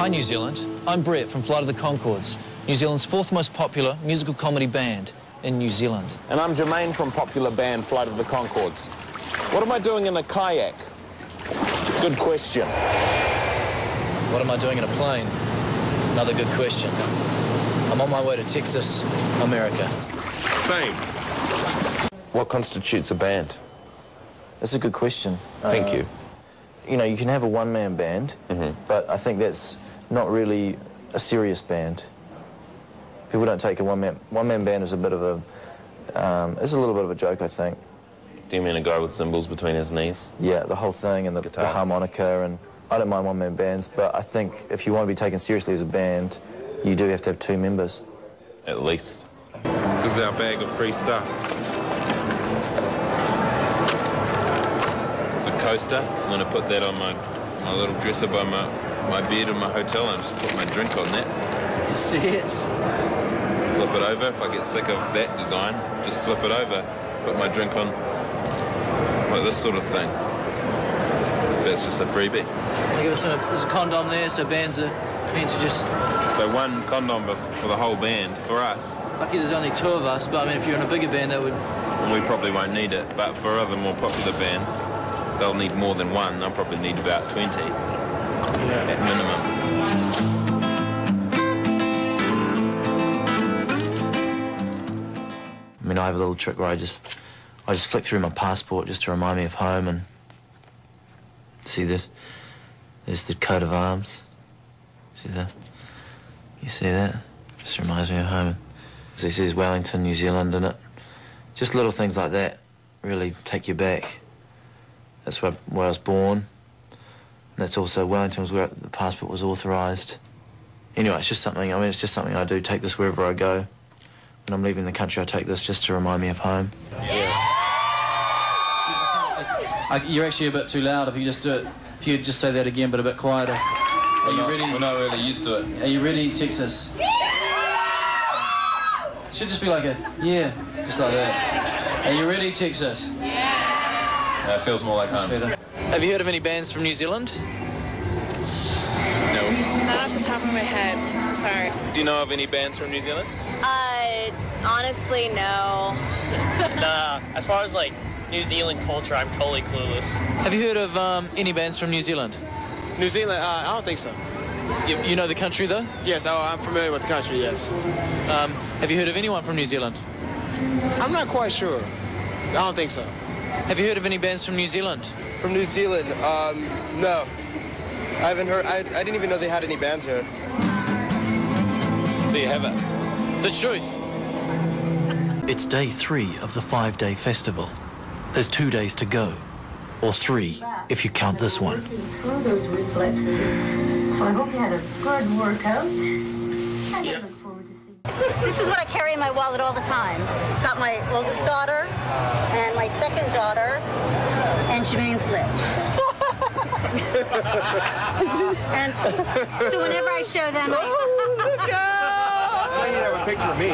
Hi New Zealand, I'm Bret from Flight of the Conchords, New Zealand's fourth most popular musical comedy band in New Zealand. And I'm Jemaine from popular band Flight of the Conchords. What am I doing in a kayak? Good question. What am I doing in a plane? Another good question. I'm on my way to Texas, America. Same. What constitutes a band? That's a good question. Thank you. You know, you can have a one-man band, but I think that's not really a serious band. People don't take a one-man band as a bit of a, it's a little bit of a joke, I think. Do you mean a guy with cymbals between his knees? Yeah, the whole thing, and the harmonica, and I don't mind one-man bands, but I think if you want to be taken seriously as a band, you do have to have two members. At least. This is our bag of free stuff. It's a coaster. I'm going to put that on my little dresser by my bed in my hotel and just put my drink on that. You see it? Flip it over. If I get sick of that design, just flip it over. Put my drink on like this sort of thing. That's just a freebie. There's a condom there, so bands are meant to just... So one condom for the whole band, for us. Lucky there's only two of us, but I mean, if you're in a bigger band, that would... We probably won't need it, but for other more popular bands, they'll need more than one. They'll probably need about 20 at minimum. I mean, I have a little trick where I just flick through my passport just to remind me of home, and see this. There's the coat of arms. See that? You see that? Just reminds me of home. So it says Wellington, New Zealand in it. Just little things like that really take you back. That's where I was born. And that's also Wellington was where the passport was authorised. Anyway, it's just something. I mean, it's just something I do. Take this wherever I go. When I'm leaving the country, I take this just to remind me of home. You're actually a bit too loud. If you just do it, if you just say that again, but a bit quieter. Are you ready? We're not really used to it. Are you ready, Texas? Should just be like a yeah, just like that. Are you ready, Texas? Yeah. It feels more like home. Have you heard of any bands from New Zealand? No. Not off the top of my head. Sorry. Do you know of any bands from New Zealand? Honestly, no. Nah, as far as like New Zealand culture, I'm totally clueless. Have you heard of any bands from New Zealand? New Zealand, I don't think so. You know the country though? Yes, I'm familiar with the country, yes. Have you heard of anyone from New Zealand? I'm not quite sure. I don't think so. Have you heard of any bands from New Zealand? From New Zealand, no. I haven't heard, I didn't even know they had any bands here. There you have it. The truth. It's day 3 of the 5-day festival. There's 2 days to go. Or 3, if you count this one. Through those reflexes. So I hope you had a good workout. And I look forward to seeing you. This is what I carry in my wallet all the time. Got my oldest daughter and my second daughter and Jermaine's lips. And so whenever I show them, Look out! I need to have a picture of me.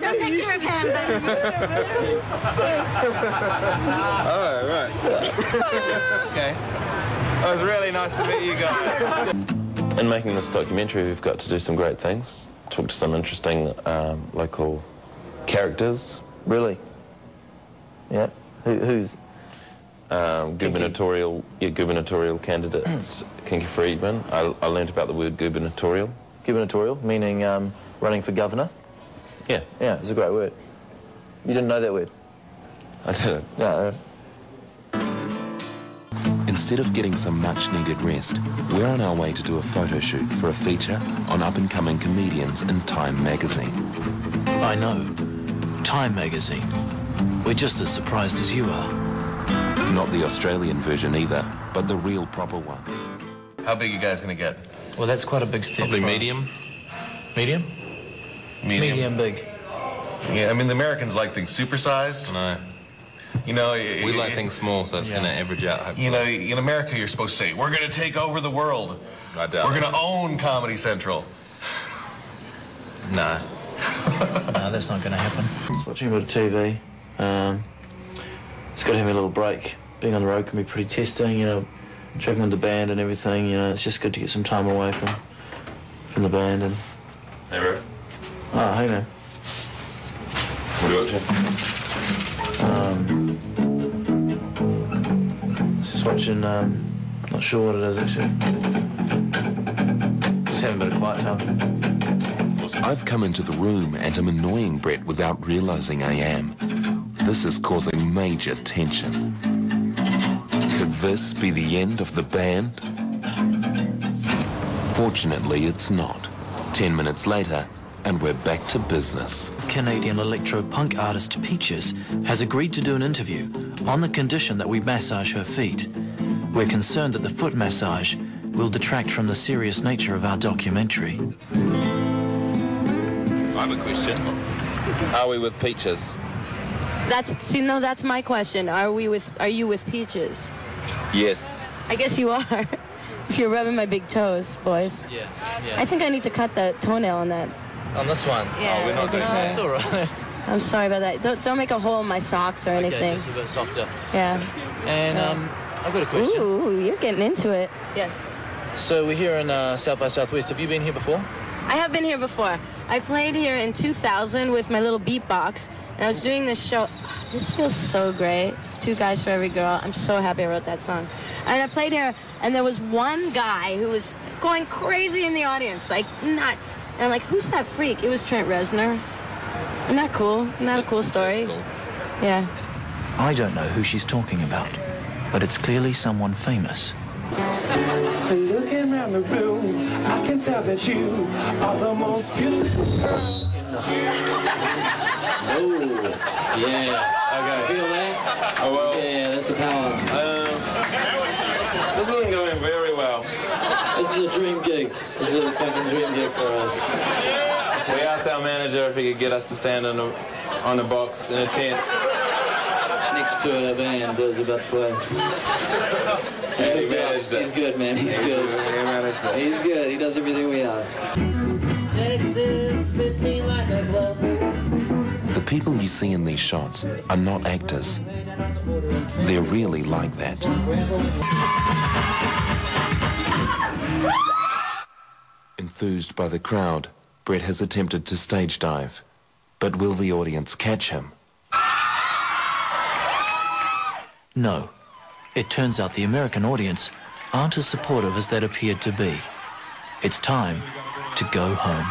No picture of him, All right. Okay. It was really nice to meet you guys. In making this documentary, we've got to do some great things. Talk to some interesting local characters. Really? Yeah. Who's? Gubernatorial candidate Kinky Friedman. I learned about the word gubernatorial. Gubernatorial, meaning running for governor? Yeah. Yeah, it's a great word. You didn't know that word? I didn't. No. Instead of getting some much-needed rest, we're on our way to do a photo shoot for a feature on up-and-coming comedians in Time magazine. I know. Time magazine. We're just as surprised as you are. Not the Australian version either, but the real proper one. How big are you guys going to get? Well, that's quite a big step. Probably medium. Medium? Medium big. Yeah, I mean, the Americans like things supersized. No. You know, We like things small, so it's going to average out, hopefully. You know, in America, you're supposed to say, we're going to take over the world. I doubt We're going to own Comedy Central. No. No, that's not going to happen. Just watching a bit of TV. It's got to have a little break. Being on the road can be pretty testing, you know, traveling with the band and everything, you know, it's just good to get some time away from from the band and... Hey, Bret. Oh, hey, man. What are you watching? Just watching, not sure what it is, actually. Just having a bit of quiet time. I've come into the room and am annoying Bret without realizing I am. This is causing major tension. Could this be the end of the band? Fortunately, it's not. 10 minutes later, and we're back to business. Canadian electro-punk artist Peaches has agreed to do an interview on the condition that we massage her feet. We're concerned that the foot massage will detract from the serious nature of our documentary. I have a question. Are we with Peaches? That's my question. Are you with Peaches? Yes. I guess you are. If you're rubbing my big toes, boys. Yeah. I think I need to cut the toenail on that. On this one? Yeah. Oh, we're not doing that. It's all right. I'm sorry about that. Don't make a hole in my socks or anything. Okay, just a bit softer. Yeah. And I've got a question. Ooh, you're getting into it. Yeah. So we're here in South by Southwest. Have you been here before? I have been here before. I played here in 2000 with my little beatbox, and I was doing this show. This feels so great. 2 guys for every girl. I'm so happy I wrote that song. And I played here, and there was one guy who was going crazy in the audience, like nuts. And I'm like, who's that freak? It was Trent Reznor. Isn't that cool? Isn't that a cool story? Cool. Yeah. I don't know who she's talking about, but it's clearly someone famous. Looking around the room, I can tell that you are the most beautiful girl. Oh, yeah. Okay. Feel that? Oh, well. Yeah, that's the power. This isn't going very well. This is a dream gig. This is a fucking dream gig for us. We asked our manager if he could get us to stand on a box in a tent. Next to a band that was about to play. And he managed it. He's good, man. He's good. He managed it. He's good. He does everything we ask. Texas fits me like a glove. The people you see in these shots are not actors. They're really like that. Enthused by the crowd, Bret has attempted to stage dive. But will the audience catch him? No. It turns out the American audience aren't as supportive as they'd appeared to be. It's time to go home.